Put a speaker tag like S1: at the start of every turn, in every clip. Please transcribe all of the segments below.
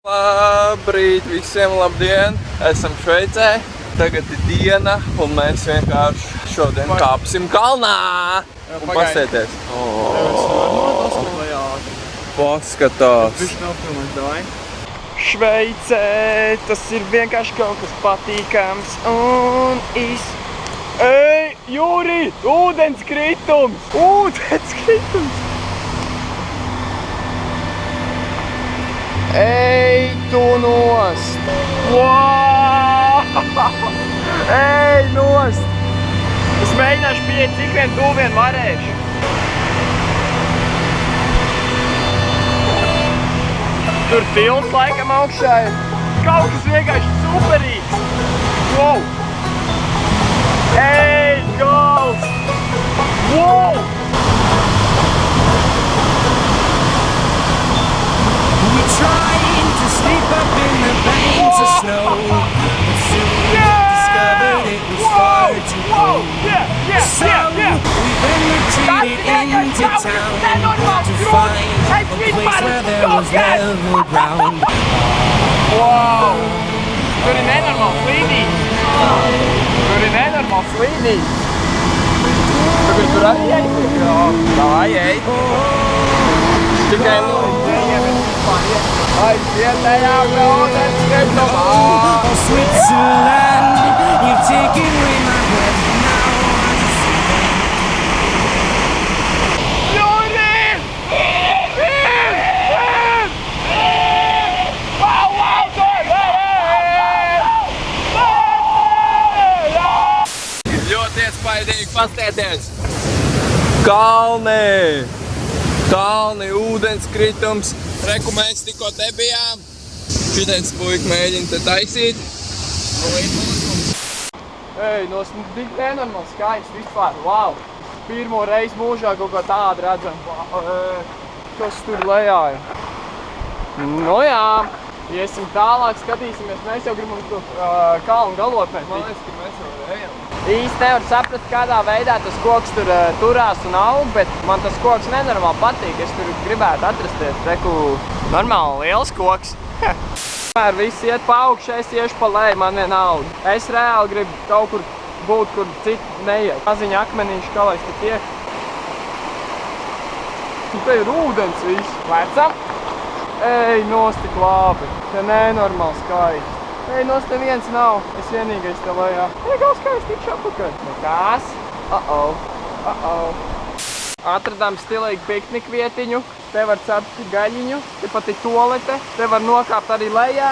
S1: Labrīt visiem, labdien! Esam Šveicē, tagad ir diena un mēs vienkārši šodien kāpsim kalnā un pasēties. Paskatās! Šveicē, tas ir vienkārši kaut kas patīkams un Ej, Jūri! Ūdenskritums! Ūdenskritums! Ej, tu nost! Wow! Ej, nost! Es mēģināšu pieiet cik vien tuvu vien varēšu. Tur tilts laikam augšā ir. Kaut kas vienkārši superīgs! Wow! Ej, gals! Wow!
S2: Trying to sleep up in the banks of snow, but soon we discovered it was far too cold. So we then retreated into town to find a place where there was level ground.
S1: Wow! Tur ir nenormāls līnijas! Tur ir nenormāls līnijas! Tur arī ej? Jā, tā ej! Tikai aiziet tajā braunes skritumā!
S2: Oh, Switzerland, you've taken away my breath now.
S1: Jūri! Ļoti iespaidīgi pastēties! Kalni! Kalni, ūdenskritums. Reku mēs tikko te bijām. Šitais puika mēģina te taisīt. Ej, nos tik nenormāli skaisti vispār. Wow! Pirmo reizi mūžā kaut ko tādu redzam. Kas tur lejā ir? Nu jā, iesim tālāk, skatīsimies. Mēs jau gribam to kalnu galotnē. Man liekas, ka mēs jau ejam. Īsti nevar saprast, kādā veidā tas koks tur turās un aug, bet man tas koks nenormāli patīk. Es tur gribētu atrasties. Reku, normāli liels koks. Visi iet pa augšu, es iešu pa leju, man vienalga. Es reāli gribu kaut kur būt, kur citu neiet. Maziņa akmenīši, kā lai es te tiek. Te ir ūdens viss. Lecam. Ej, nost tik labi. Te nenormāli skaisti. Ej, nos te viens nav. Es vienīgais te lejā. Ej, gals kā es tikšu apakaļ. Nekās. Atradām stilīgu pikniku vietiņu. Te var cept gaļiņu. Te pat ir tolete. Te var nokāpt arī lejā.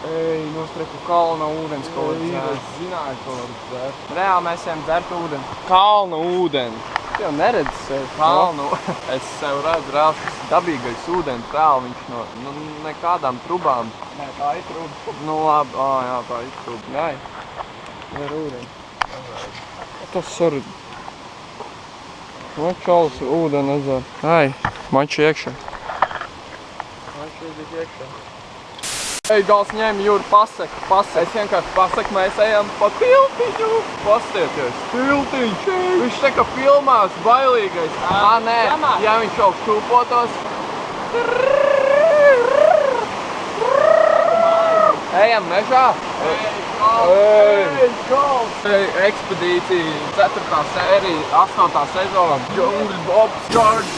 S1: Ej, nos treku kalna ūdens kaut dzērt. Es zināju, ko var dzērt. Reāli mēs ejam dzert ūdeni. Kalna ūdeni. Tu jau neredzi sevi. Kalnu. Es sev redzu reāli šis dabīgais ūdens reāli. Viņš no nekādām trubām. Nē, tā ir truba. Nu labi, jā, tā ir truba. Nē. Ir ūdeni. Tas arī. Čalis ūdeni atzēr. Ai, maču iekšā. Maču iekšā. Ej, gals ņem Jūri pasaku. Es vienkārši pasaku, mēs ejam pa tiltiņu. Pastieties. Tiltiņš. Viņš tā kā filmās bailīgais. Nē, ja viņš jau šūpotos. Ejam mežā. Ej, gals. Ekspedīcija 4. sērija, 8. sezona. Džungļu Bobs, George.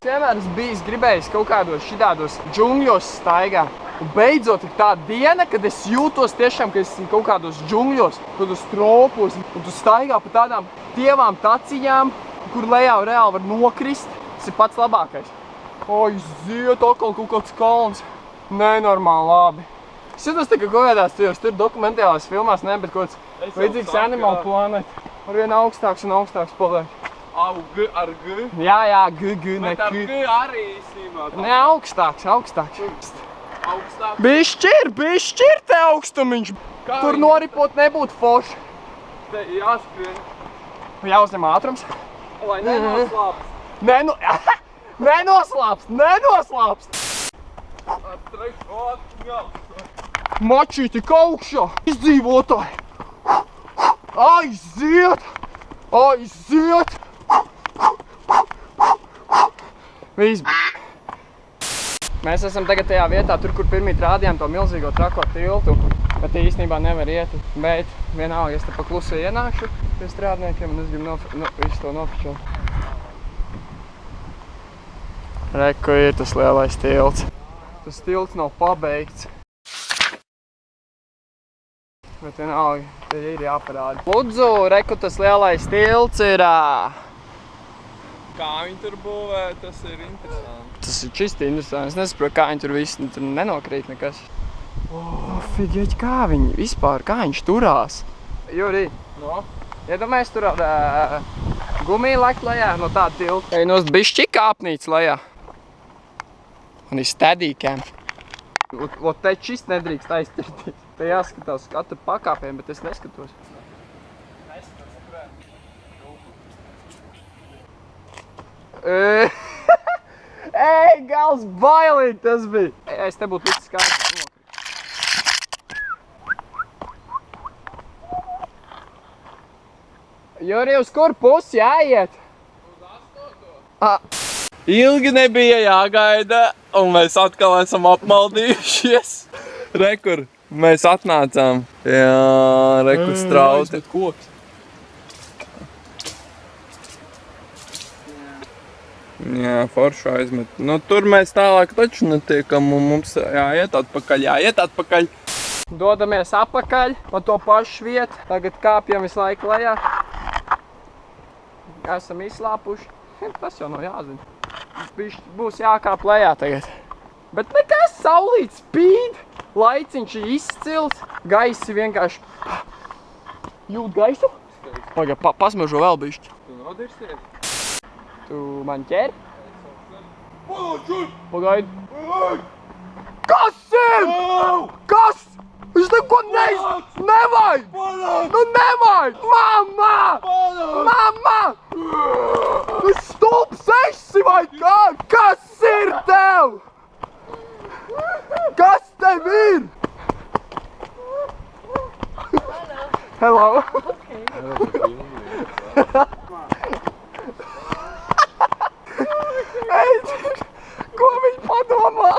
S1: Vienmēr es bijis gribējis kaut kādos šitādos džungļos staigāt. Un beidzot ir tāda diena, kad es jūtos tiešām, ka esmu kaut kādos džungļos, kādos tropos. Un tu staigā pa tādām tievām taciņām, kur lejā reāli var nokrist. Tas ir pats labākais. Aiziet, atkal kaut kāds kalns. Nenormāli labi. Es jūtos tā kā kaut kādās tur dokumentālās filmās, ne, bet kaut kāds līdzīgs Animal Planet. Ar vien augstāks un augstāks paliek. G ar G? Jā, G, ne K. Bet ar G arī īstenībā. Ne, augstāks. Augstāks? Bišķir te augstumiņš. Tur noripot nebūtu forši. Te jāskrien. Jāuzņem ātrums. Lai nenoslāpst. Nenoslāpst. Mačī tik augšā. Izdzīvotāji. Aiziet. Aiziet! Viss. Mēs esam tagad tajā vietā, tur, kur pirmīt rādījām to milzīgo trako tiltu, bet īstenībā nevar iet, bet vienalga es te pa klusu ienākšu pie strādniekiem un es gribu visu to nofočot. Reku ir tas lielais tilts. Tas tilts nav pabeigts. Bet vienalga, te ir jāparāda. Lūdzu, reku tas lielais tilts ir...
S3: Kā viņi tur būvē, tas ir interesanti.
S1: Tas ir čisti interesanti. Es nesaprotu, kā viņi tur viss tur nenokrīt nekas. Fidjeķi, kā viņi vispār, kā viņš turās? Juri, iedomājies tur ar gumiju lekt lejā no tāda tilta. Ej nost bišķi kāpnīts lejā. Un ir steadīkēm. Ot te čist nedrīkst aizķerties. Te jāskatās uz katru pakāpiem, bet es neskatos. Ej, gals bailīgi tas bija! Es te būtu licis skaidrs. Juri, uz kur pusi jāiet?
S3: Uz 8. Ilgi nebija jāgaida, un mēs atkal esam apmaldījušies. Rekur, mēs atnācām. Jā, rekur strauti.
S1: Koks.
S3: Jā, foršu aizmet. Nu, tur mēs tālāk taču netiekam, un mums jāiet atpakaļ.
S1: Dodamies apakaļ pa to pašu vietu. Tagad kāpjam visu laiku lejā. Esam izslāpuši. Tas jau nav jāzina. Būs jākāp lejā tagad. Bet nekas, saulīt spīd. Laiciņš ir izcils. Gaisi vienkārši... Jūt gaisu? Paga, pasmažo vēl bišķi.
S3: Tu nodirsies?
S1: Tu man ķeri? Pagaid. Kas ir? Kas? Es neko nevajag! Nu nevajag! Mamma! Mamma! Tu stulbs esi vai kā? Kas ir tev? Kas tev ir? Hello. Ko viņi padomā?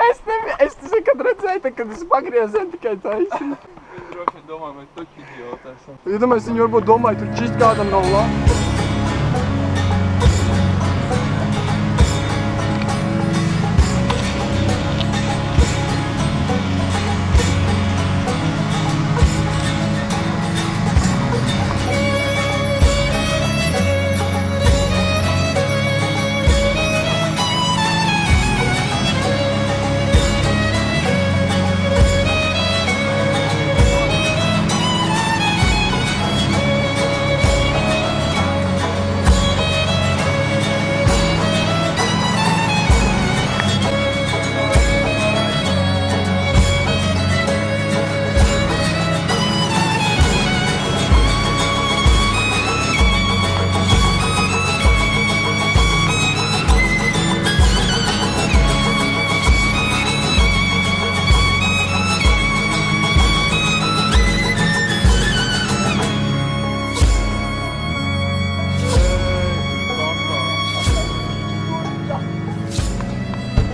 S1: Es kad redzēju, kad es pagriezienu tikai taisīju.
S3: Es droši vien domāju, mēs taču idioti esam.
S1: Iedomājies, viņi varbūt domāja, tur čist kādam nav labi.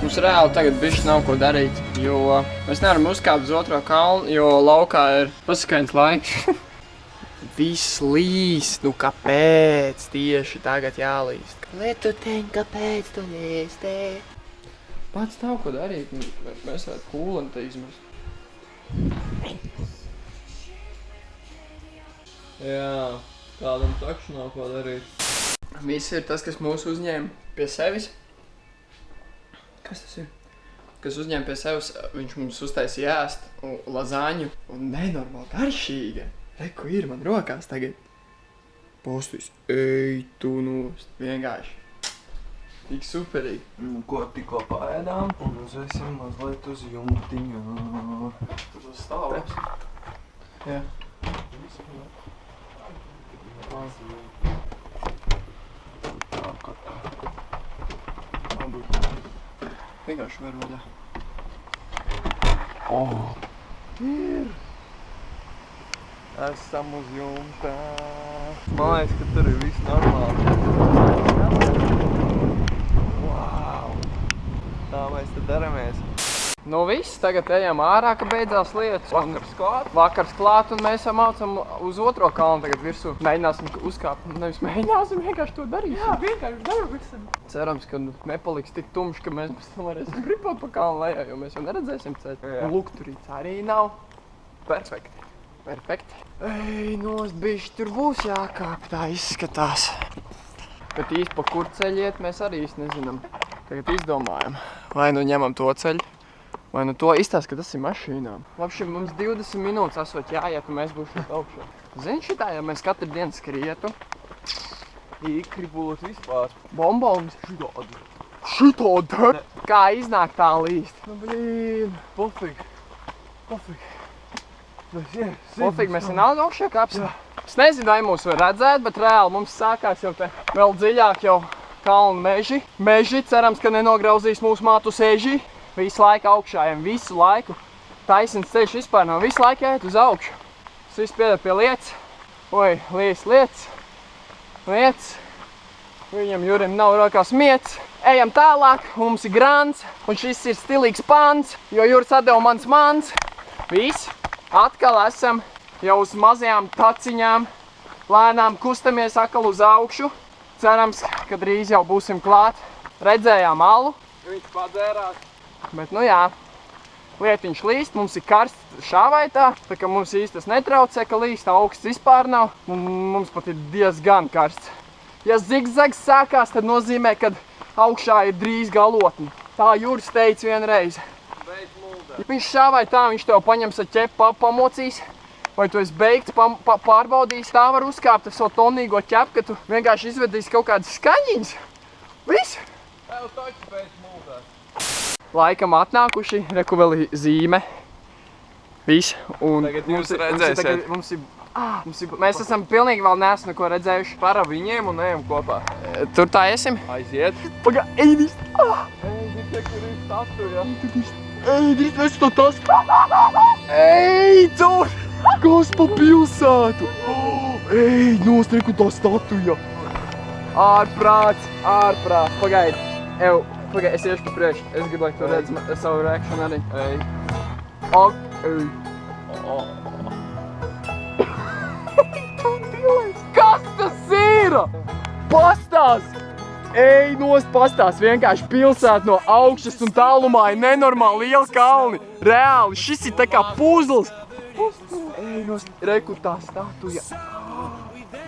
S1: Mums reāli tagad bišķi nav ko darīt, jo mēs nevaram uzkāpt uz otro kalnu, jo laukā ir pasakains laiks. Viss līst, nu kāpēc tieši tagad jālīst? Lietuteņ, kāpēc tu līstē? Pats nav ko darīt, mēs varētu kūleni te izmest.
S3: Jā, kādam taču nav ko darīt.
S1: Viss ir tas, kas mūs uzņēma pie sevis. Kas tas ir? Kas uzņēma pie sevis, viņš mums uztaisīja ēst lazāņu un nenormāli garšīga. Reku ir man rokās tagad. Postīs, ej tu nost, vienkārši. Tik superīgi.
S3: Nu, ko tikko paēdām un uzvesim mazliet uz jumtiņu.
S1: Tur uz stāvs. Jā. Vienkārši var vaļā. Ir!
S3: Esam uz jumta. Man liekas, ka tur ir viss normāli. Wow! Tā mēs te daramies.
S1: Nu viss, tagad ejam ārā, ka beidzās lietas. Vakars klāt un mēs mācam uz otro kalnu tagad virsū. Mēģināsim uzkāpt. Nevis mēģināsim, vienkārši to darīsim. Jā, vienkārši darīsim. Cerams, ka nepaliks tik tumšs, ka mēs pēc tam varēsim gripot pa kalnu lejā, jo mēs jau neredzēsim ceļu. Un lukturīts arī nav. Perfekti. Perfekti. Ej, nost bišķi, tur būs jākāp, tā izskatās. Bet īsti pa kur ceļu iet, mēs arī īsti nezinām. Tagad izdomājam. Vai nu ņemam to ceļu, vai nu to izstāst, ka tas ir mašīnām. Labi, mums 20 minūtes esot jāiet, un mēs būsim augšā. Zini šitā, ja mēs katru dienu skrietu,
S3: Ikri būtu vispār.
S1: bombons šitādi. Kā iznāk tā līst? Nu, blīn.
S3: Pofīgi.
S1: Pofīgi, mēs vienalga augšā kāpsim. Es nezinu, vai mūs var redzēt, bet reāli mums sākās jau te vēl dziļāk jau kalnu meži. Meži, cerams, ka nenograuzīs mūsu mātu seži. Visu laiku augšājiem, visu laiku. Taisins ceļš vispār nav, visu laiku jāiet uz augšu. Tas viss piedar pie lietas. Oi, lietas. Viņam Jurim nav rokās miets. Ejam tālāk, mums ir grants, un šis ir stilīgs pants, jo Juris atdeva mans mans. Viss, atkal esam jau uz mazajām taciņām. Lēnām kustamies atkal uz augšu. Cerams, ka drīz jau būsim klāt. Redzējām alu.
S3: Viņš padzērās.
S1: Bet nu jā, lietiņš līst, mums ir karsts šāvaitā, tā ka mums īsti tas netraucē, ka līst, augsts vispār nav, un mums pat ir diezgan karsts. Ja zigzags sākās, tad nozīmē, ka augšā ir drīz galotni. Tā Juris teica vienreiz. Ja viņš šāvaitā, viņš tev paņems ar ķepu pamocīs, vai tu esi beigts pārbaudījis, tā var uzkāpt ar savu tonīgo ķepu, ka tu vienkārši izvedīsi kaut kādas skaņiņas. Viss!
S3: Tev taču pēc mūldās.
S1: Laikam atnākuši, reku vēl ir zīme. Viss. Un
S3: Tagad jūs redzēsiet.
S1: Mēs esam pilnīgi vēl neesam neko redzējuši.
S3: Para viņiem un ejam kopā.
S1: Tur tā iesim.
S3: Aiziet.
S1: Pagā, ej, drīz.
S3: Ej, kur ir statuja.
S1: Ej, drīz, es to tas. Ej, tur. Kas pa pilsētu. Ej, nost, reku tā statuja. Ārprāts. Pagaid. Pagaid, es iešu pa priekšu. Es gribu, lai tu redz savu reakšanu arī.
S3: Ej.
S1: Ej. Kas tas ir? Pastās! Ej, nost pastās! Vienkārši pilsēta no augšas un tālumā ir nenormāli liela kalni. Reāli, šis ir tā kā puzls. Ej, nost, reku tā statuja.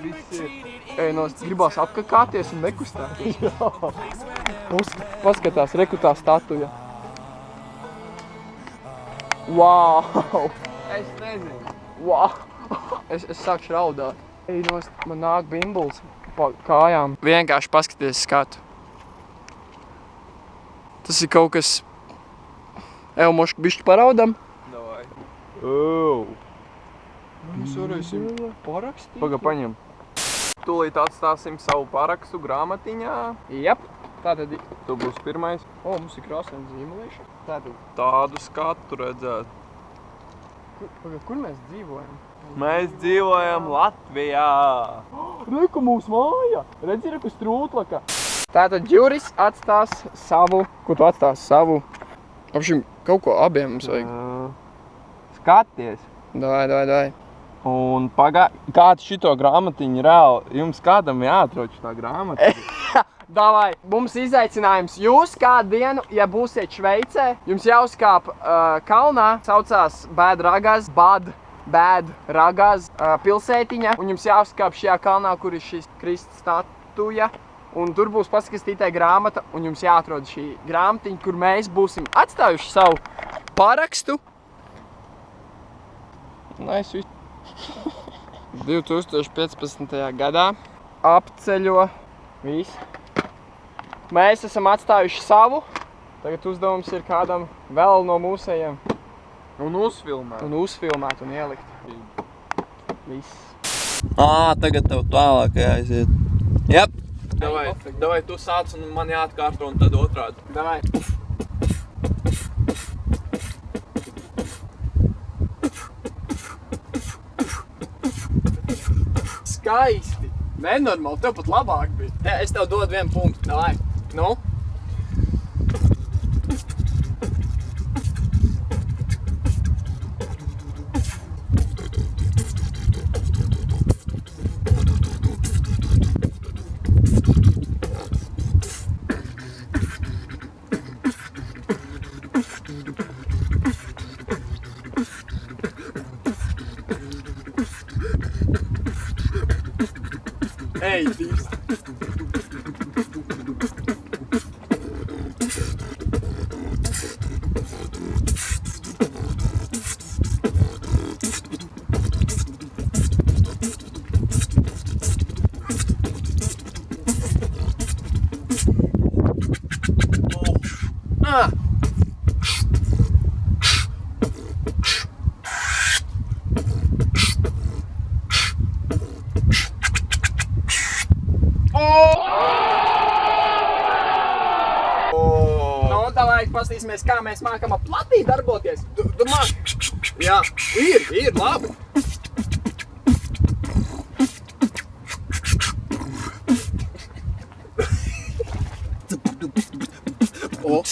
S3: Viss ir.
S1: Ej, nost, gribās apkakāties un nekustēties. Paskatās, reku tā statuja. Wow!
S3: Es nezinu.
S1: Wow! Es sākšu raudāt. Ej, nost, man nāk bimbuls pa kājām. Vienkārši paskaties skatu. Tas ir kaut kas... Eju, mošku bišķi paraudam.
S3: Davai.
S1: Mēs varēsim parakstīt.
S3: Paga, paņem. Tūlīt atstāsim savu parakstu grāmatiņā.
S1: Jep. Tātad...
S3: Tu būs pirmais.
S1: O, mums ir krāsaini zīmelēšana. Tātad...
S3: Tādu skatu redzēt.
S1: Kur mēs dzīvojam?
S3: Mēs dzīvojam Latvijā.
S1: Reku mūsu māja! Redzi, reku strūtlaka. Tātad Juris atstās savu... Ko tu atstās savu? Apšim kaut ko abiem mums vajag.
S3: Skaties.
S1: Davai.
S3: Un kāds šito grāmatiņu reāli, jums kādam jāatrod šitā grāmatiņa?
S1: Davai, mums izaicinājums. Jūs kādu dienu, ja būsiet Šveicē, jums jāuzkāp kalnā, saucās Bad Ragaz pilsētiņa, un jums jāuzkāp šajā kalnā, kur ir šis Kristus statuja, un tur būs paskastītē grāmata, un jums jāatrod šī grāmatiņa, kur mēs būsim atstājuši savu parakstu. Nice. 2015. gadā apceļo viss. Mēs esam atstājuši savu. Tagad uzdevums ir kādam vēl no mūsējiem.
S3: Un uzfilmēt.
S1: Un uzfilmēt un ielikt. Viss.
S3: Tagad tev tālāk jāaiziet. Jep. Davai, tu sāc un man jāatkārto un tad otrādi.
S1: Davai. skaisti. Nenormāli, tev pat labāk bija.
S3: Jā, es tev dodu 1 punktu. Davai. Nu?
S1: Ej, tīrs. Pastīsimies, kā mēs mākam ap platī darboties. Tu māki? Jā, ir, labi. O.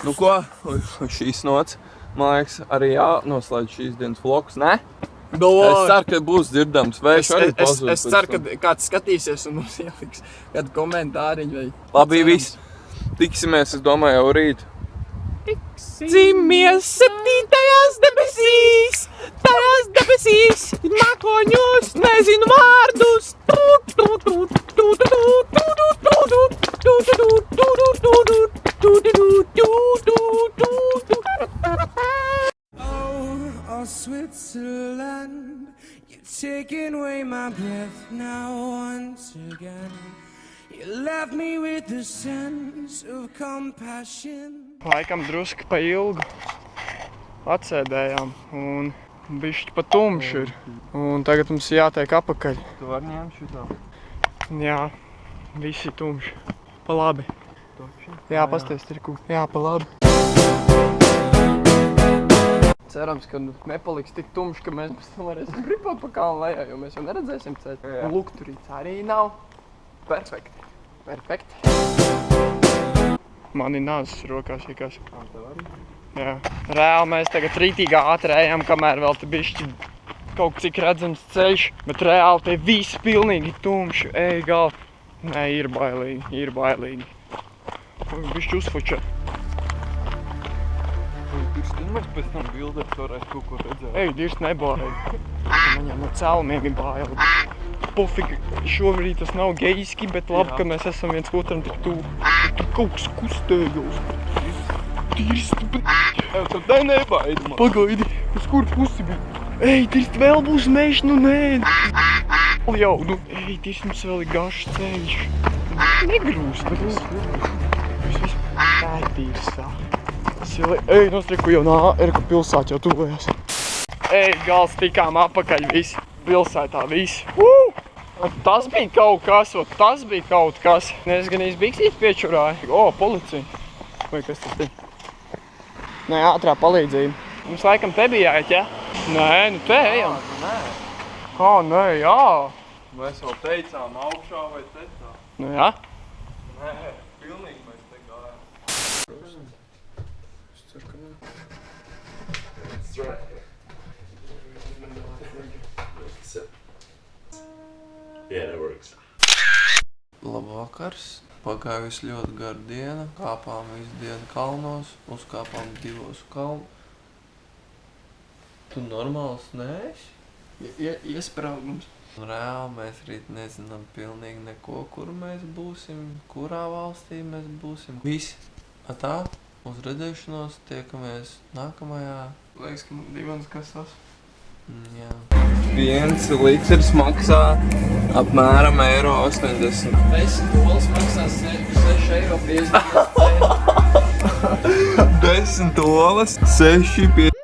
S3: Nu ko, šīs nots, man liekas, arī jānoslēdz šīs dienas vlogs, ne? Es ceru, ka būs dzirdams vējš arī pazūd.
S1: Es ceru, ka kāds skatīsies un mums ieliks kādu komentāriņu vai...
S3: Labi, viss. Tiksimies, es domāju, jau rīt.
S2: Dzimies 7. debesīs, tajās debesīs, mākoņos, nezinu vārdus. Oh, Switzerland, you're taking away my breath now once again. You left me with a sense of compassion.
S1: Laikam druski pa ilgu atsēdējām un bišķi pa tumši ir. Un tagad mums jātiek apakaļ.
S3: Tu vari ņemt šitā?
S1: Jā, visi tumši. Pa labi. Jā, pasties tirku. Jā, pa labi. Cerams, ka nepaliks tik tumši, ka mēs pēc tam varēsim gripot pa kalnu lejā, jo mēs jau neredzēsim ceļu. Un lukturīts arī nav. Perfekti. Mani nāzes rokās vienkārši. Jā. Reāli mēs tagad rītīgā ātrējām, kamēr vēl te bišķi kaut cik redzams ceļš. Bet reāli te viss pilnīgi tumši. Ej, gal. Nē, ir bailīgi. Bišķi uzfučēt.
S3: Mēs pēc tam bildēt varēs kaut ko redzēt.
S1: Ej, dirst nebaili. Man jau no cēlumiem ir baili. Pofīgi, šobrīd tas nav geiski, bet labi, ka mēs esam viens otram tik tuvu. Tur kaut kas kustējos. Dirst, bet...
S3: Tev nebaidi, man.
S1: Pagaidi, uz kur pusi bija? Ej, dirst, vēl būs mežs, nu nē. Jau, nu, ej, dirst, mums vēl ir gašs ceļš. Negrūst, bet es viss pētīrs sāk. Ej, nostriku jau Erka pilsēta jau tuvējās. Ej, gals tikām apakaļ visi. Pilsētā visi. Tas bija kaut kas. Es gan biksīt piečurāju. O, policija. Vai kas tas ir? Nē, ātrā palīdzība. Mums laikam te bija jāiet, ja? Nē, nu te ejam. Kā, nē, jā.
S3: Mēs jau teicām augšā vai tetā.
S1: Nu jā.
S3: Nē, pilnīgi mēs te gājām.
S4: Yeah, that works.
S3: Labvakars. Pagājusi ļoti gara diena. Kāpām visu dienu kalnos. Uzkāpām 2 kalnu. Tu normāls neesi?
S1: Iespraugums.
S3: Reāli mēs rīt nezinām pilnīgi neko, kur mēs būsim, kurā valstī mēs būsim. Visi. Tā, uz redzēšanos tiekamies nākamajā.
S1: Liekas, ka divans kasās.
S3: Jā. 1 litrs maksā apmēram €80.
S1: 10 dolas maksās 6,50 €.
S3: 10 dolas, 6,50 €.